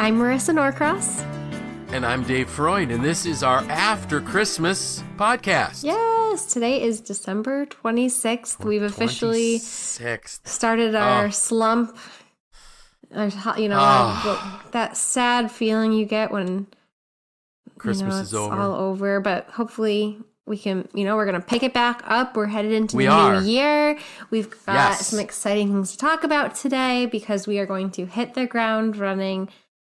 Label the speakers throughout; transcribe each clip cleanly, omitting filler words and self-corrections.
Speaker 1: I'm Marisa Norcross.
Speaker 2: And I'm Dave Freund, and this is our After Christmas podcast.
Speaker 1: Yes, today is December 26th. We've officially started our slump. That sad feeling you get when
Speaker 2: Christmas is over.
Speaker 1: All over, but hopefully we can, we're going to pick it back up. We're headed into the new year. We've got some exciting things to talk about today because we are going to hit the ground running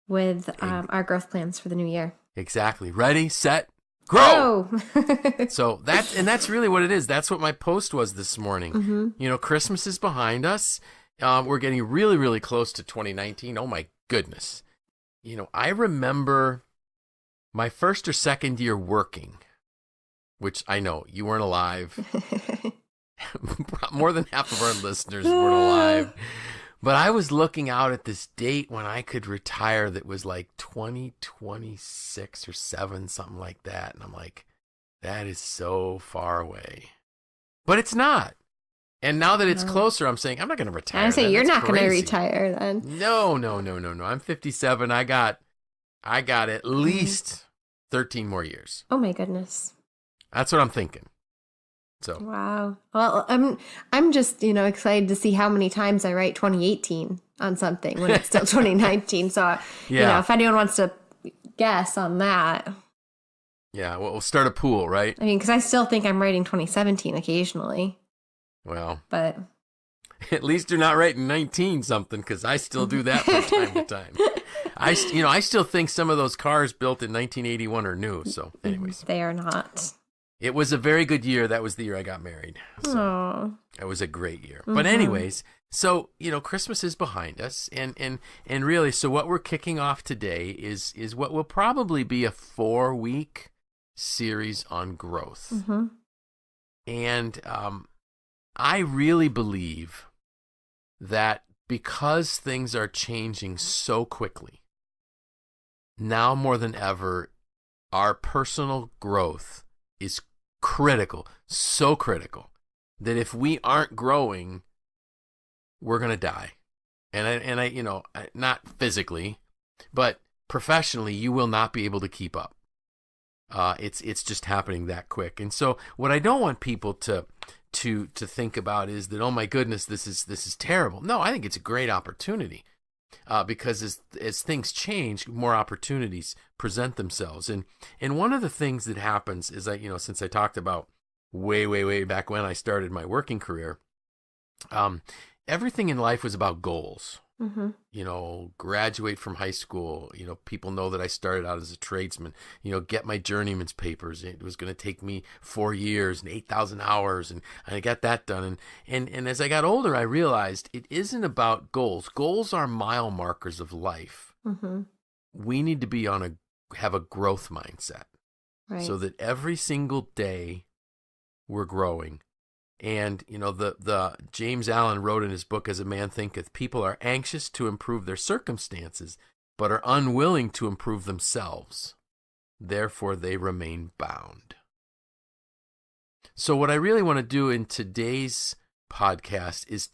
Speaker 1: with our growth plans for the new year.
Speaker 2: Exactly. Ready, set, grow.
Speaker 1: So
Speaker 2: that's really what it is. That's what my post was this morning.
Speaker 1: Mm-hmm.
Speaker 2: Christmas is behind us. We're getting really, really close to 2019. Oh my goodness. I remember my first or second year working, which I know you weren't alive. More than half of our listeners weren't alive. But I was looking out at this date when I could retire that was like 2026 or 7, something like that. And I'm like, that is so far away. But it's not. And now that it's closer, I'm saying, I'm not going to retire.
Speaker 1: I say, you're not going to retire then.
Speaker 2: No. I'm 57. I got at least 13 more years.
Speaker 1: Oh my goodness.
Speaker 2: That's what I'm thinking. So
Speaker 1: wow. Well, I'm just, excited to see how many times I write 2018 on something when it's still 2019. So, if anyone wants to guess on that.
Speaker 2: Yeah, well, we'll start a pool, right?
Speaker 1: I mean, because I still think I'm writing 2017 occasionally.
Speaker 2: Well,
Speaker 1: but
Speaker 2: at least you're not writing 19 something, because I still do that from time to time. I still think some of those cars built in 1981 are new. So, anyways,
Speaker 1: they are not.
Speaker 2: It was a very good year. That was the year I got married. So it was a great year. But anyways, so, Christmas is behind us. And really, so what we're kicking off today is what will probably be a 4-week series on growth.
Speaker 1: Mm-hmm.
Speaker 2: And I really believe that because things are changing so quickly, now more than ever, our personal growth is critical, so critical, that if we aren't growing, we're going to die. And I not physically, but professionally, you will not be able to keep up. It's just happening that quick. And so what I don't want people to think about is that, oh my goodness, this is terrible. No, I think it's a great opportunity. Because as things change, more opportunities present themselves. And one of the things that happens is since I talked about way back when I started my working career, everything in life was about goals.
Speaker 1: Mm-hmm.
Speaker 2: Graduate from high school. People know that I started out as a tradesman. Get my journeyman's papers. It was going to take me 4 years and 8,000 hours, and I got that done. And as I got older, I realized it isn't about goals. Goals are mile markers of life.
Speaker 1: Mm-hmm. We
Speaker 2: need to be have a growth mindset,
Speaker 1: right,
Speaker 2: so that every single day we're growing. And, the James Allen wrote in his book, As a Man Thinketh, people are anxious to improve their circumstances, but are unwilling to improve themselves. Therefore, they remain bound. So what I really want to do in today's podcast is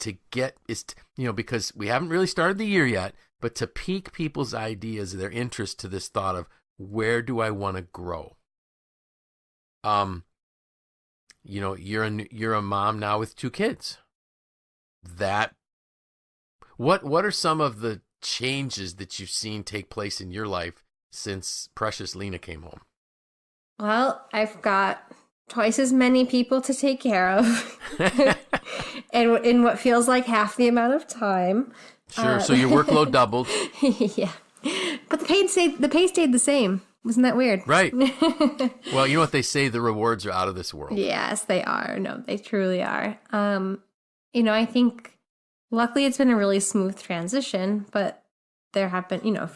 Speaker 2: because we haven't really started the year yet, but to pique people's ideas, their interest to this thought of, where do I want to grow? You're a mom now with 2 kids. What are some of the changes that you've seen take place in your life since precious Lena came home?
Speaker 1: Well, I've got twice as many people to take care of, and in what feels like half the amount of time.
Speaker 2: Sure. So your workload doubled.
Speaker 1: Yeah, but the pay stayed the same. Wasn't that weird?
Speaker 2: Right. Well, you know what they say, the rewards are out of this world.
Speaker 1: Yes, they are. No, they truly are. I think luckily it's been a really smooth transition, but there have been, a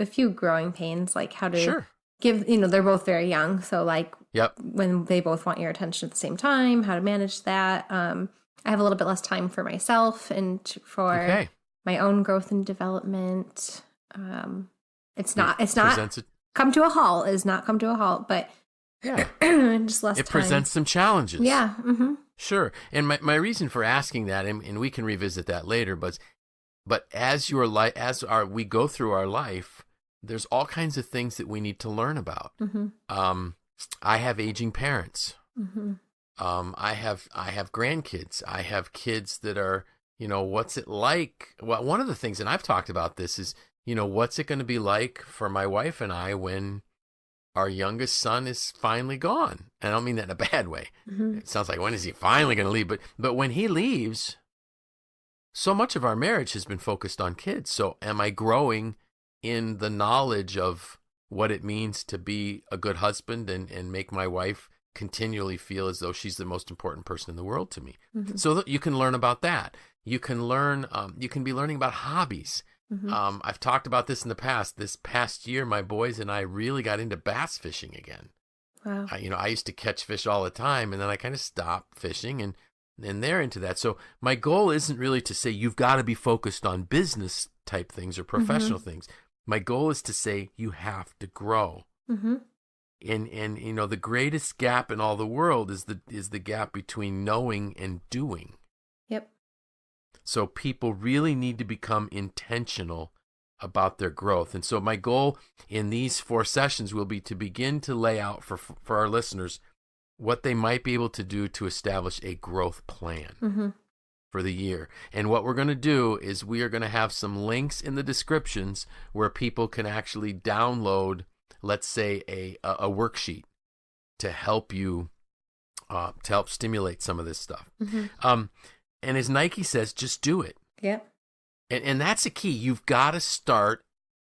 Speaker 1: few growing pains, like how to give, they're both very young. So like when they both want your attention at the same time, how to manage that. I have a little bit less time for myself and for my own growth and development. It's not come to a halt, is not come to a halt, but just less time.
Speaker 2: It presents some challenges.
Speaker 1: Yeah. Mm-hmm.
Speaker 2: Sure. And my reason for asking that, and we can revisit that later, but as we go through our life, there's all kinds of things that we need to learn about.
Speaker 1: Mm-hmm.
Speaker 2: I have aging parents.
Speaker 1: Mm-hmm.
Speaker 2: I have grandkids. I have kids that are, what's it like? Well, one of the things, and I've talked about this, is, what's it going to be like for my wife and I when our youngest son is finally gone? And I don't mean that in a bad way.
Speaker 1: Mm-hmm.
Speaker 2: It sounds like, when is he finally going to leave? But when he leaves, so much of our marriage has been focused on kids. So am I growing in the knowledge of what it means to be a good husband and make my wife continually feel as though she's the most important person in the world to me?
Speaker 1: Mm-hmm.
Speaker 2: So that you can learn about that. You can learn, you can be learning about hobbies.
Speaker 1: Mm-hmm.
Speaker 2: I've talked about this in the past. This past year, my boys and I really got into bass fishing again.
Speaker 1: Wow.
Speaker 2: I used to catch fish all the time, and then I kind of stopped fishing, and they're into that. So my goal isn't really to say you've got to be focused on business type things or professional things. My goal is to say you have to grow.
Speaker 1: Mm-hmm.
Speaker 2: And the greatest gap in all the world is the gap between knowing and doing.
Speaker 1: Yep.
Speaker 2: So people really need to become intentional about their growth. And so my goal in these 4 sessions will be to begin to lay out for our listeners what they might be able to do to establish a growth plan for the year. And what we're going to do is we are going to have some links in the descriptions where people can actually download, let's say, a worksheet to help you, to help stimulate some of this stuff. And as Nike says, just do it.
Speaker 1: Yep.
Speaker 2: And that's a key. You've got to start,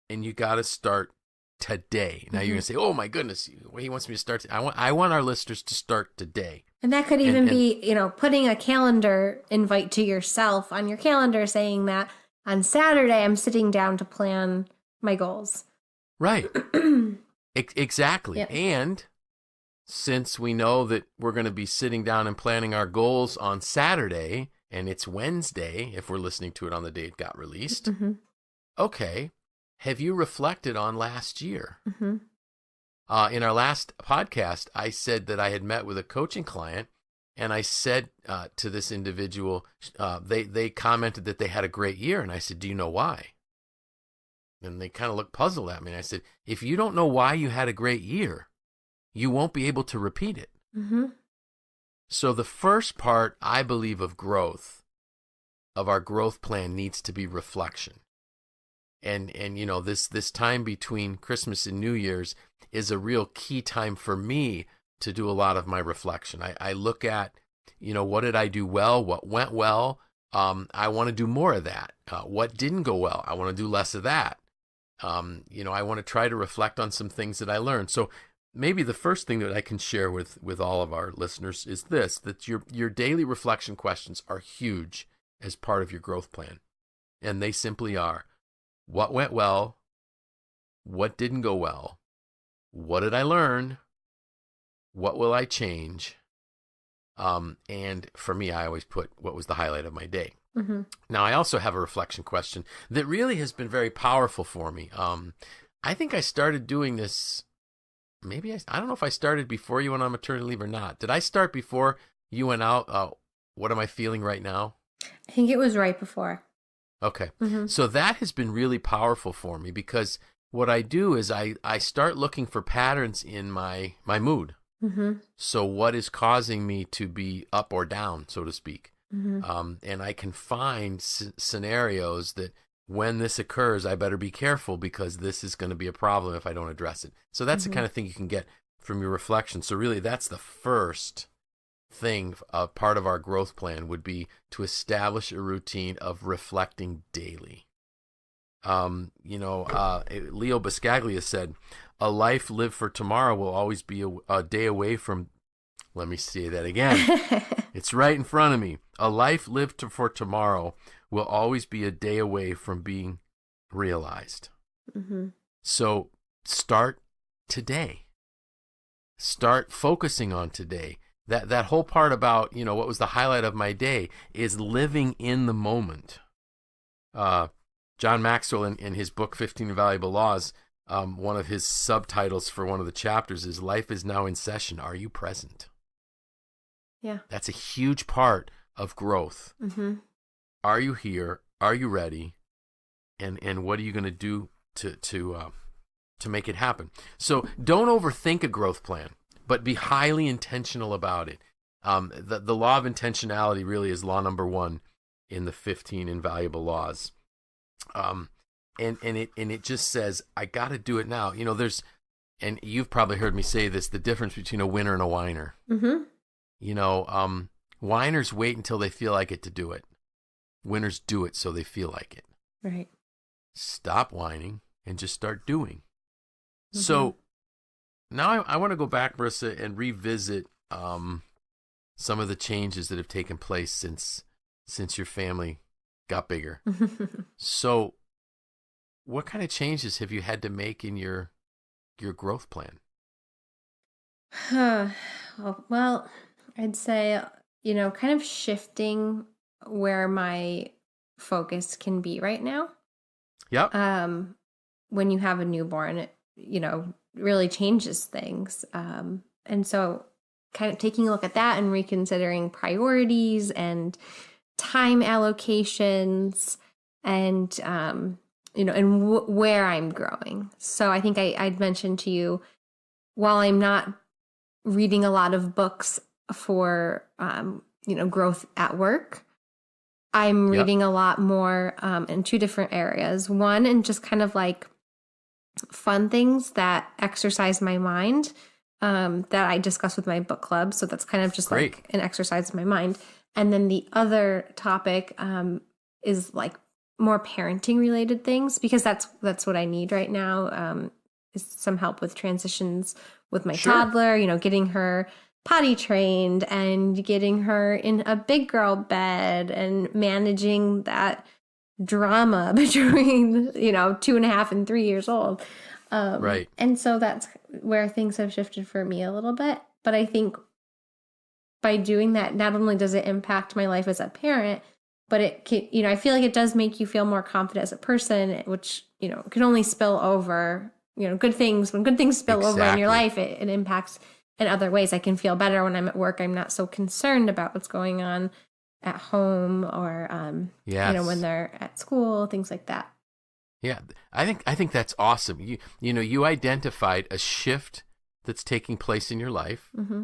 Speaker 2: and you got to start today. Now you're going to say, "Oh my goodness, he wants me to start." I want our listeners to start today.
Speaker 1: And that could even be, putting a calendar invite to yourself on your calendar saying that on Saturday I'm sitting down to plan my goals.
Speaker 2: Right. Exactly. Yep. And since we know that we're going to be sitting down and planning our goals on Saturday, and it's Wednesday, if we're listening to it on the day it got released, okay, have you reflected on last year? In our last podcast, I said that I had met with a coaching client, and I said to this individual, they commented that they had a great year, and I said, "Do you know why?" And they kind of looked puzzled at me, and I said, "If you don't know why you had a great year, you won't be able to repeat it." So the first part, I believe, of growth, of our growth plan, needs to be reflection. And this time between Christmas and New Year's is a real key time for me to do a lot of my reflection. I look at, what did I do well? What went well? I want to do more of that. What didn't go well? I want to do less of that. I want to try to reflect on some things that I learned. So maybe the first thing that I can share with all of our listeners is this, that your daily reflection questions are huge as part of your growth plan. And they simply are: what went well? What didn't go well? What did I learn? What will I change? And for me, I always put what was the highlight of my day. Now, I also have a reflection question that really has been very powerful for me. I think I started doing this, maybe I don't know if I started before you went on maternity leave or not. Did I start before you went out? What am I feeling right now?
Speaker 1: I think it was right before.
Speaker 2: Okay. So that has been really powerful for me, because what I do is I start looking for patterns in my mood. So what is causing me to be up or down, so to speak? And I can find scenarios that when this occurs, I better be careful, because this is going to be a problem if I don't address it. So that's the kind of thing you can get from your reflection. So really, that's the first thing. Part of our growth plan would be to establish a routine of reflecting daily. Leo Buscaglia said, "A life lived for tomorrow will always be a day away from," let me say that again. It's right in front of me. "A life lived for tomorrow will always be a day away from being realized." So start today. Start focusing on today. That whole part about, what was the highlight of my day is living in the moment. John Maxwell, in his book, 15 Invaluable Laws, one of his subtitles for one of the chapters is "Life is now in session. Are you present?"
Speaker 1: Yeah.
Speaker 2: That's a huge part of growth. Are you here? Are you ready? And what are you going to do to to make it happen. So don't overthink a growth plan, but be highly intentional about it. The law of intentionality really is law number 1 in the 15 invaluable laws. And it just says, I got to do it now. And you've probably heard me say this, the difference between a winner and a whiner. Mm-hmm. Whiners wait until they feel like it to do it. Winners do it so they feel like it.
Speaker 1: Right.
Speaker 2: Stop whining and just start doing. Mm-hmm. So now I want to go back, Marisa, and revisit some of the changes that have taken place since your family got bigger. So what kind of changes have you had to make in your growth plan?
Speaker 1: Well, I'd say, kind of shifting where my focus can be right now.
Speaker 2: Yep.
Speaker 1: When you have a newborn, it, really changes things. And so kind of taking a look at that and reconsidering priorities and time allocations and, where I'm growing. So I think I'd mentioned to you, while I'm not reading a lot of books for, growth at work, I'm reading a lot more in 2 different areas. One, in just kind of like fun things that exercise my mind that I discuss with my book club. So that's kind of just like an exercise of my mind. And then the other topic is like more parenting related things, because that's what I need right now, is some help with transitions with my toddler, getting her potty trained and getting her in a big girl bed and managing that drama between, 2.5 and 3 years old. Right. And so that's where things have shifted for me a little bit. But I think by doing that, not only does it impact my life as a parent, but it can, I feel like it does make you feel more confident as a person, which, can only spill over, good things. When good things spill over in your life, it impacts in other ways. I can feel better when I'm at work. I'm not so concerned about what's going on at home or, when they're at school, things like that.
Speaker 2: Yeah, I think that's awesome. You identified a shift that's taking place in your life. Mm-hmm.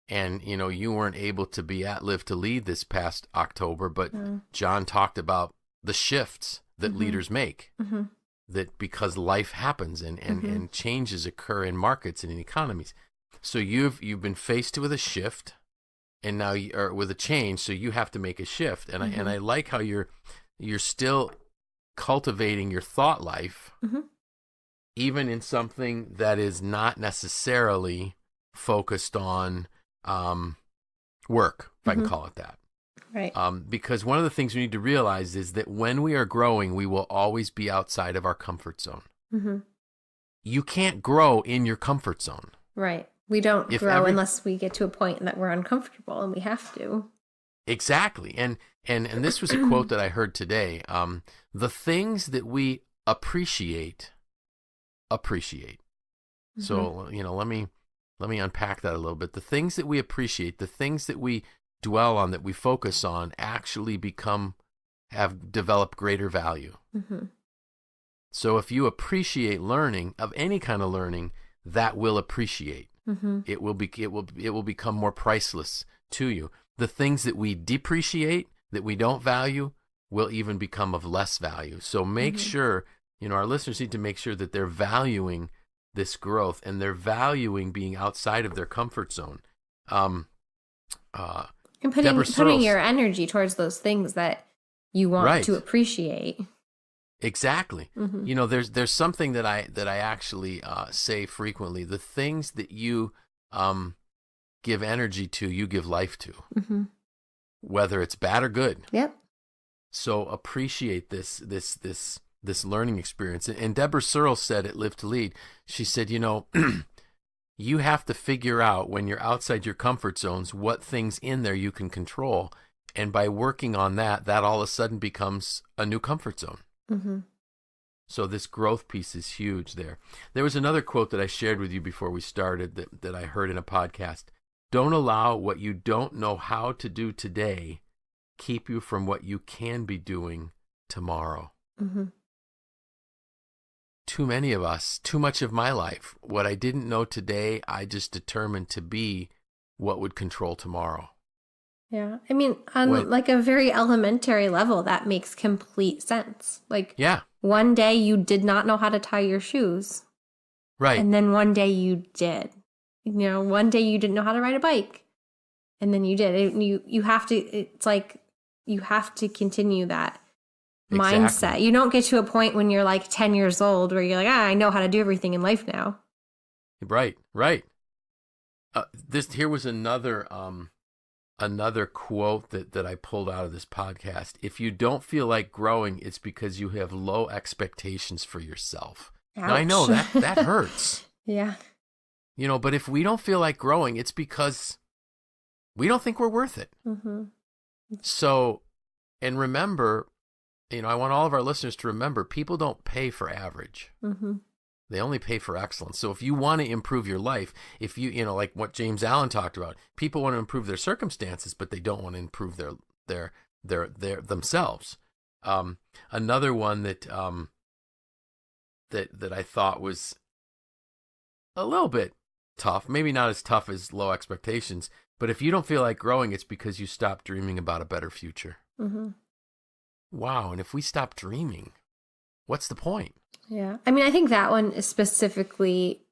Speaker 2: And, you weren't able to be at Live to Lead this past October, but John talked about the shifts that leaders make, that because life happens and changes occur in markets and in economies. So you've been faced with a shift, and now or with a change, so you have to make a shift. And I like how you're still cultivating your thought life, even in something that is not necessarily focused on work, if I can call it that.
Speaker 1: Right.
Speaker 2: Because one of the things we need to realize is that when we are growing, we will always be outside of our comfort zone. Mm-hmm. You can't grow in your comfort zone.
Speaker 1: Right. We don't grow unless we get to a point that we're uncomfortable, and we have to. Exactly.
Speaker 2: And this was a quote that I heard today. The things that we appreciate. Mm-hmm. So, let me unpack that a little bit. The things that we appreciate, the things that we dwell on, that we focus on, actually have developed greater value. Mm-hmm. So if you appreciate learning, of any kind of learning, that will appreciate. Mm-hmm. It will become more priceless to you. The things that we depreciate, that we don't value, will even become of less value. So make sure, our listeners need to make sure that they're valuing this growth, and they're valuing being outside of their comfort zone. And
Speaker 1: putting your energy towards those things that you want to appreciate.
Speaker 2: Exactly. Mm-hmm. There's something that I actually say frequently. The things that you give energy to, you give life to, whether it's bad or good.
Speaker 1: Yep.
Speaker 2: So appreciate this learning experience. And Deborah Searle said at Live to Lead, she said, you have to figure out when you're outside your comfort zones what things in there you can control. And by working on that all of a sudden becomes a new comfort zone. Mm-hmm. So this growth piece is huge there. There was another quote that I shared with you before we started that I heard in a podcast. Don't allow what you don't know how to do today keep you from what you can be doing tomorrow. Mm-hmm. too many of us, too much of my life. What I didn't know today, I just determined to be what would control tomorrow.
Speaker 1: Yeah. I mean, on like a very elementary level, that makes complete sense. Like, one day you did not know how to tie your shoes.
Speaker 2: Right.
Speaker 1: And then one day you did. You know, one day you didn't know how to ride a bike. And then you did. You have to, it's like, you have to continue that mindset. You don't get to a point when you're like 10 years old where you're like, I know how to do everything in life now.
Speaker 2: Right. Here was another quote that I pulled out of this podcast. If you don't feel like growing, it's because you have low expectations for yourself.
Speaker 1: Ouch.
Speaker 2: Now I know that hurts.
Speaker 1: Yeah.
Speaker 2: You know, but if we don't feel like growing, it's because we don't think we're worth it.
Speaker 1: Mm-hmm.
Speaker 2: So, and remember, you know, I want all of our listeners to remember, people don't pay for average. Mm-hmm. They only pay for excellence. So if you want to improve your life, if you know, like what James Allen talked about, people want to improve their circumstances, but they don't want to improve their themselves. Another one that I thought was a little bit tough, maybe not as tough as low expectations, but if you don't feel like growing, it's because you stopped dreaming about a better future. Mm-hmm. Wow. And if we stop dreaming, what's the point?
Speaker 1: Yeah. I mean, I think that one is specifically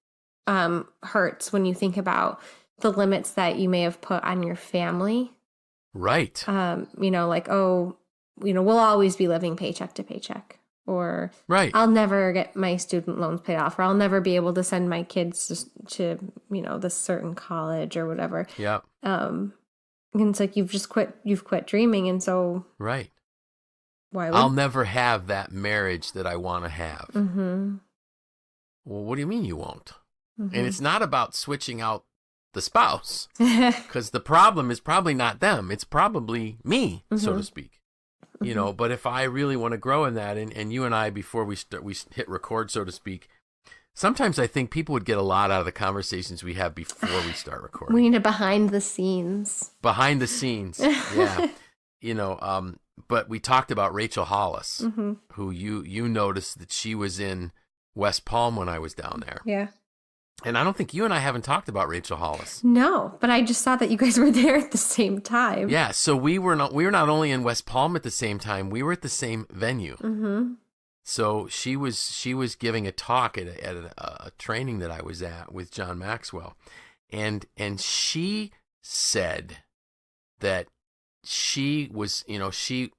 Speaker 1: hurts when you think about the limits that you may have put on your family.
Speaker 2: Right.
Speaker 1: You know, like, oh, you know, we'll always be living paycheck to paycheck. Or
Speaker 2: right.
Speaker 1: I'll never get my student loans paid off, or I'll never be able to send my kids to you know, this certain college or whatever.
Speaker 2: Yeah.
Speaker 1: And it's like you've quit dreaming, and so
Speaker 2: right.
Speaker 1: Why would
Speaker 2: I'll never have that marriage that I want to have.
Speaker 1: Mm-hmm.
Speaker 2: Well, what do you mean you won't?
Speaker 1: Mm-hmm.
Speaker 2: And it's not about switching out the spouse, because the problem is probably not them. It's probably me, so to speak. You know, but if I really want to grow in that, and you and I, before we hit record, so to speak, sometimes I think people would get a lot out of the conversations we have before we start recording.
Speaker 1: We need a behind the scenes.
Speaker 2: Behind the scenes, yeah. You know, but we talked about Rachel Hollis, who you noticed that she was in West Palm when I was down there.
Speaker 1: Yeah.
Speaker 2: And I don't think you and I haven't talked about Rachel Hollis.
Speaker 1: No, but I just saw that you guys were there at the same time.
Speaker 2: Yeah, so we were not only in West Palm at the same time, we were at the same venue. Mm-hmm. So she was giving a talk at a training that I was at with John Maxwell, and she said that she was, you know, she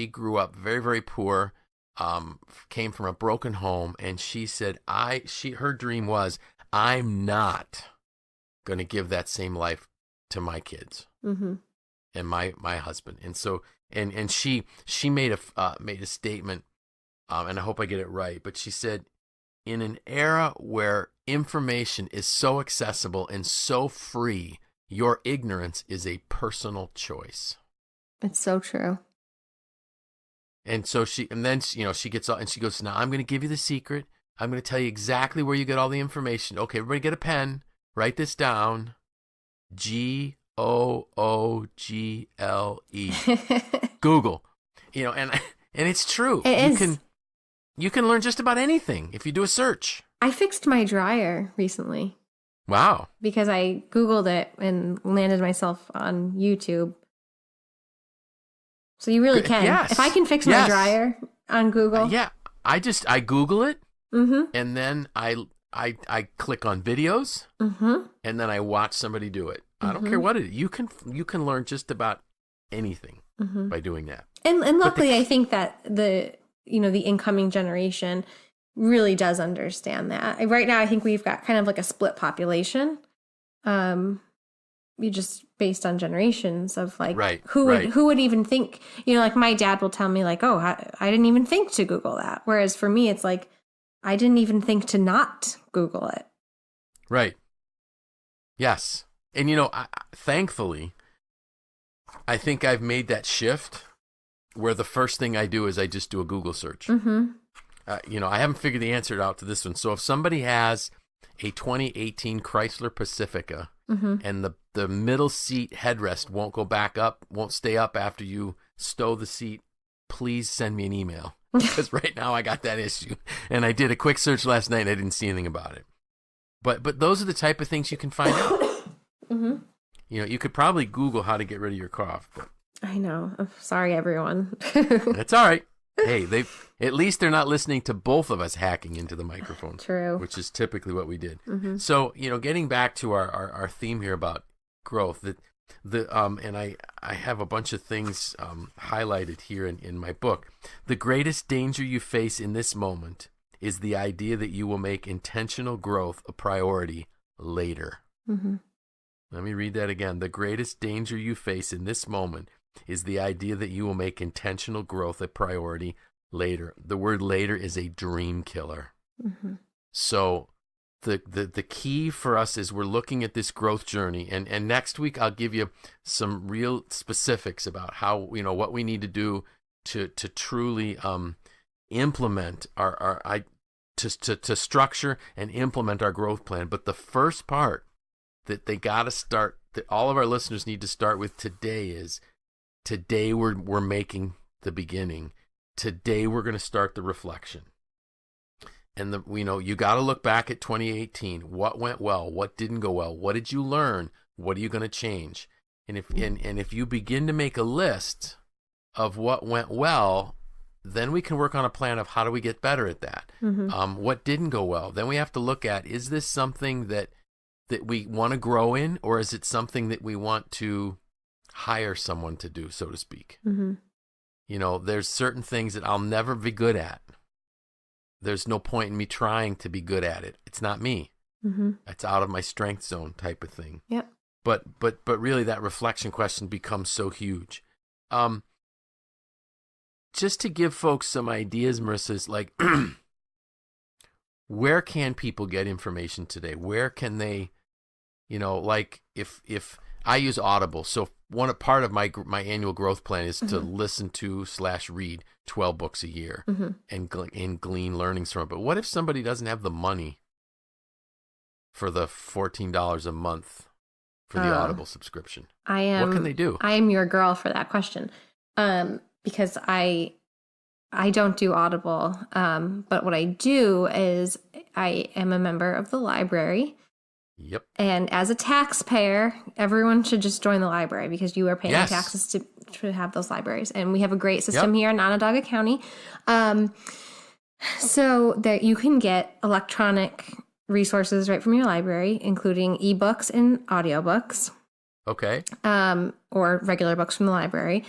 Speaker 2: grew up very, very poor, came from a broken home, and she said her dream was, I'm not going to give that same life to my kids and my husband. And so, and she made a statement, and I hope I get it right, but she said, in an era where information is so accessible and so free, your ignorance is a personal choice.
Speaker 1: It's so true.
Speaker 2: And so then she gets up and she goes, now I'm going to give you the secret. I'm going to tell you exactly where you get all the information. Okay, everybody get a pen. Write this down. Google. Google. You know, and it's true. You can learn just about anything if you do a search.
Speaker 1: I fixed my dryer recently.
Speaker 2: Wow. Because
Speaker 1: I Googled it and landed myself on YouTube. So you really can.
Speaker 2: Yes.
Speaker 1: If I can fix my dryer on Google.
Speaker 2: Yeah. I Google it. Mm-hmm. And then I click on videos, and then I watch somebody do it. I don't care what it is. You can learn just about anything by doing that.
Speaker 1: And luckily, I think that the incoming generation really does understand that. Right now, I think we've got kind of like a split population. You just based on generations of like who would even think, you know, like my dad will tell me like, oh, I didn't even think to Google that. Whereas for me, it's like, I didn't even think to not Google it.
Speaker 2: Right. Yes. And, you know, thankfully, I think I've made that shift where the first thing I do is I just do a Google search. You know, I haven't figured the answer out to this one. So if somebody has a 2018 Chrysler Pacifica and the middle seat headrest won't stay up after you stow the seat, please send me an email. because right now I got that issue. And I did a quick search last night and I didn't see anything about it. But those are the type of things you can find out.
Speaker 1: Mm-hmm.
Speaker 2: You know, you could probably Google how to get rid of your cough. But
Speaker 1: I know. I'm sorry, everyone.
Speaker 2: That's all right. Hey, at least they're not listening to both of us hacking into the microphone.
Speaker 1: True.
Speaker 2: Which is typically what we did.
Speaker 1: Mm-hmm.
Speaker 2: So, you know, getting back to our theme here about growth, and I have a bunch of things highlighted here in my book. The greatest danger you face in this moment is the idea that you will make intentional growth a priority later.
Speaker 1: Mm-hmm.
Speaker 2: Let me read that again. The greatest danger you face in this moment is the idea that you will make intentional growth a priority later. The word later is a dream killer.
Speaker 1: Mm-hmm.
Speaker 2: So the key for us is we're looking at this growth journey, and next week I'll give you some real specifics about how, you know, what we need to do to truly implement to structure and implement our growth plan. But the first part that they got to start, that all of our listeners need to start with today is, today we're making the beginning. Today we're going to start the reflection. And you got to look back at 2018. What went well? What didn't go well? What did you learn? What are you going to change? And if you begin to make a list of what went well, then we can work on a plan of how do we get better at that.
Speaker 1: Mm-hmm.
Speaker 2: What didn't go well? Then we have to look at, is this something that we want to grow in, or is it something that we want to hire someone to do, so to speak?
Speaker 1: Mm-hmm.
Speaker 2: You know, there's certain things that I'll never be good at. There's no point in me trying to be good at it. It's not me.
Speaker 1: Mm-hmm.
Speaker 2: It's out of my strength zone type of thing.
Speaker 1: Yep.
Speaker 2: But really that reflection question becomes so huge. Just to give folks some ideas, Marisa, is like, where can people get information today? Where can they, you know, like if I use Audible, so part of my annual growth plan is to listen to / read 12 books a year and glean learnings from it. But what if somebody doesn't have the money for the $14 a month for the Audible subscription? What can they do?
Speaker 1: I am your girl for that question, because I don't do Audible, but what I do is I am a member of the library.
Speaker 2: Yep. And
Speaker 1: as a taxpayer, everyone should just join the library because you are paying taxes to have those libraries. And we have a great system here in Onondaga County. So that you can get electronic resources right from your library, including ebooks and audiobooks.
Speaker 2: Okay.
Speaker 1: Or regular books from the library.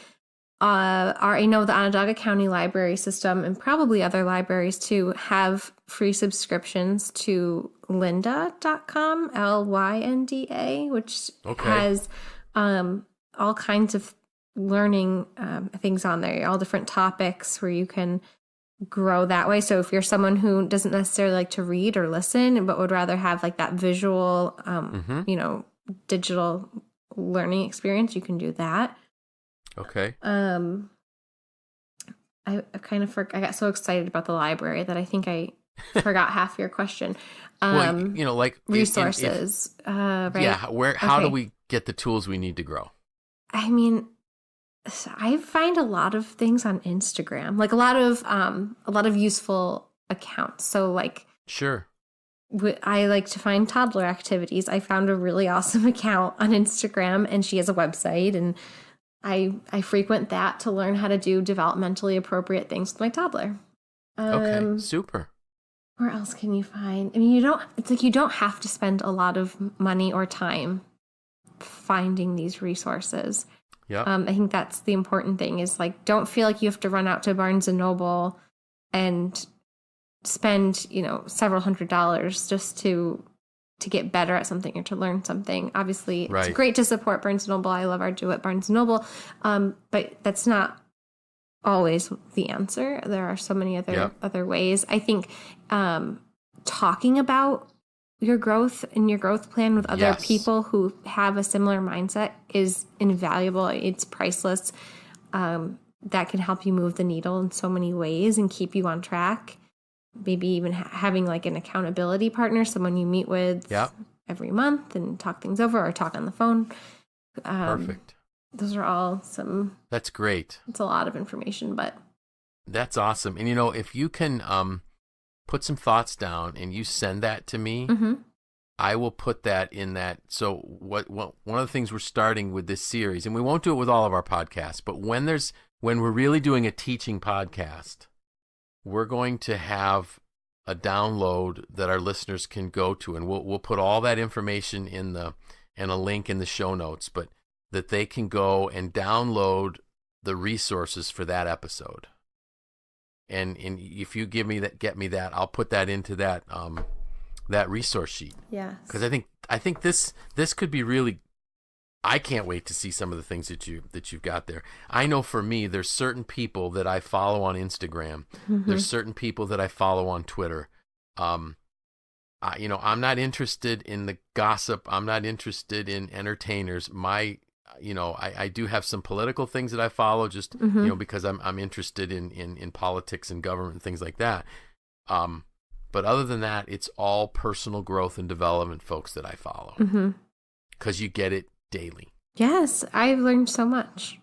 Speaker 1: I know the Onondaga County Library System and probably other libraries too have free subscriptions to lynda.com, LYNDA, which has all kinds of learning things on there, all different topics where you can grow that way. So if you're someone who doesn't necessarily like to read or listen, but would rather have like that visual, digital learning experience, you can do that.
Speaker 2: Okay.
Speaker 1: I got so excited about the library that I think I forgot half your question.
Speaker 2: Well, you know, like
Speaker 1: resources, right?
Speaker 2: Yeah. How do we get the tools we need to grow?
Speaker 1: I mean, I find a lot of things on Instagram, like a lot of useful accounts. So like,
Speaker 2: sure.
Speaker 1: I like to find toddler activities. I found a really awesome account on Instagram, and she has a website, and I frequent that to learn how to do developmentally appropriate things with my toddler.
Speaker 2: Okay, super.
Speaker 1: Where else can you find? I mean, you don't have to spend a lot of money or time finding these resources.
Speaker 2: Yeah.
Speaker 1: I think that's the important thing is like, don't feel like you have to run out to Barnes and Noble and spend, several $100s just to get better at something or to learn something. Obviously, It's great to support Barnes & Noble. I love our do at Barnes & Noble. But that's not always the answer. There are so many other ways. I think talking about your growth and your growth plan with other people who have a similar mindset is invaluable. It's priceless. That can help you move the needle in so many ways and keep you on track. Maybe even having like an accountability partner, someone you meet with every month and talk things over or talk on the phone.
Speaker 2: Perfect.
Speaker 1: Those are all
Speaker 2: That's great.
Speaker 1: It's a lot of information, but
Speaker 2: That's awesome. And if you can put some thoughts down and you send that to me, I will put that in that. So what one of the things we're starting with this series, and we won't do it with all of our podcasts, but when we're really doing a teaching podcast, we're going to have a download that our listeners can go to, and we'll put all that information and a link in the show notes, but that they can go and download the resources for that episode. And if you get me that, I'll put that into that resource sheet.
Speaker 1: Yes.
Speaker 2: Because I think this could be really. I can't wait to see some of the things that you've got there. I know for me, there's certain people that I follow on Instagram. There's certain people that I follow on Twitter. I'm not interested in the gossip. I'm not interested in entertainers. I do have some political things that I follow just, because I'm interested in politics and government and things like that. But other than that, it's all personal growth and development folks that I follow. Because you get it daily.
Speaker 1: Yes, I've learned so much.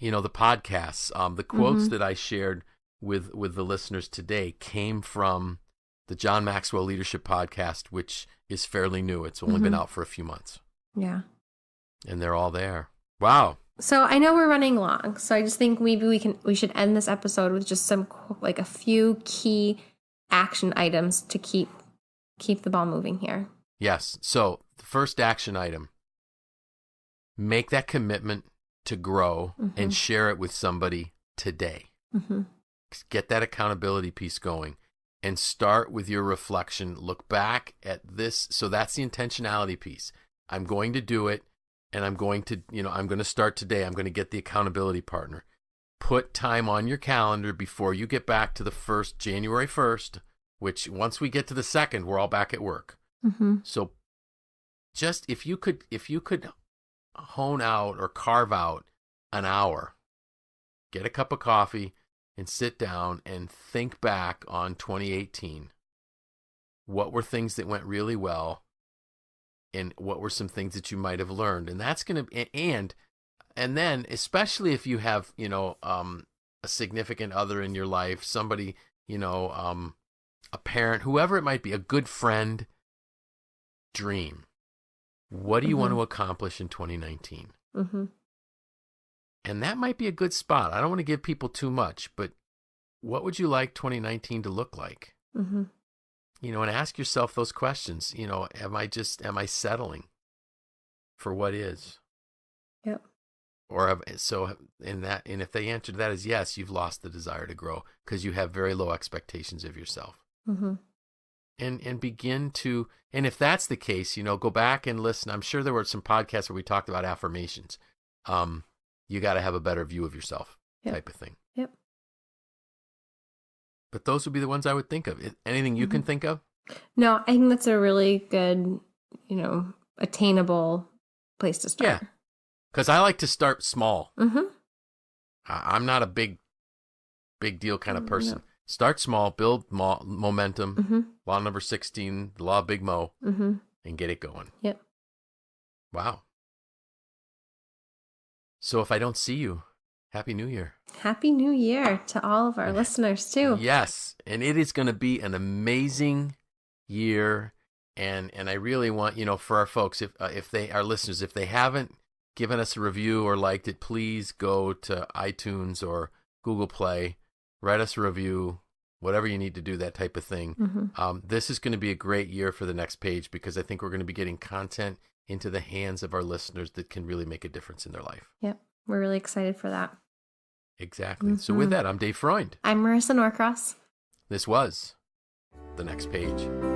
Speaker 2: The podcasts, the quotes that I shared with the listeners today came from the John Maxwell Leadership Podcast, which is fairly new. It's only been out for a few months.
Speaker 1: Yeah.
Speaker 2: And they're all there. Wow.
Speaker 1: So I know we're running long, so I just think maybe we should end this episode with just a few key action items to keep the ball moving here.
Speaker 2: Yes. So the first action item, make that commitment to grow and share it with somebody today. Get that accountability piece going and start with your reflection. Look back at this. So that's the intentionality piece. I'm going to do it. And I'm going to start today. I'm going to get the accountability partner. Put time on your calendar before you get back to the January 1st, which once we get to the 2nd, we're all back at work. So just if you could hone out or carve out an hour, get a cup of coffee and sit down and think back on 2018. What were things that went really well? And what were some things that you might have learned? And that's going to, and then, especially if you have, a significant other in your life, somebody, a parent, whoever it might be, a good friend, dream. What do you want to accomplish in 2019? And that might be a good spot. I don't want to give people too much, but what would you like 2019 to look like? And ask yourself those questions. Am I settling for what is?
Speaker 1: Yep.
Speaker 2: And if they answer to that is yes, you've lost the desire to grow because you have very low expectations of yourself. And begin to, and if that's the case, go back and listen. I'm sure there were some podcasts where we talked about affirmations. You got to have a better view of yourself, type of thing.
Speaker 1: Yep.
Speaker 2: But those would be the ones I would think of. Anything you can think of?
Speaker 1: No, I think that's a really good, attainable place to start.
Speaker 2: Yeah, because I like to start small. I'm not a big deal kind of person. No. Start small, build momentum. Law number 16, the law of Big Mo, and get it going.
Speaker 1: Yep.
Speaker 2: Wow. So if I don't see you, Happy New Year.
Speaker 1: Happy New Year to all of our listeners, too.
Speaker 2: Yes. And it is going to be an amazing year. And I really want, for our folks, if they are listeners, if they haven't given us a review or liked it, please go to iTunes or Google Play, write us a review, whatever you need to do, that type of thing. This is going to be a great year for the next page because I think we're going to be getting content into the hands of our listeners that can really make a difference in their life.
Speaker 1: Yep. We're really excited for that.
Speaker 2: Exactly. So with that, I'm Dave Freund.
Speaker 1: I'm Marisa Norcross.
Speaker 2: This was The Next Page.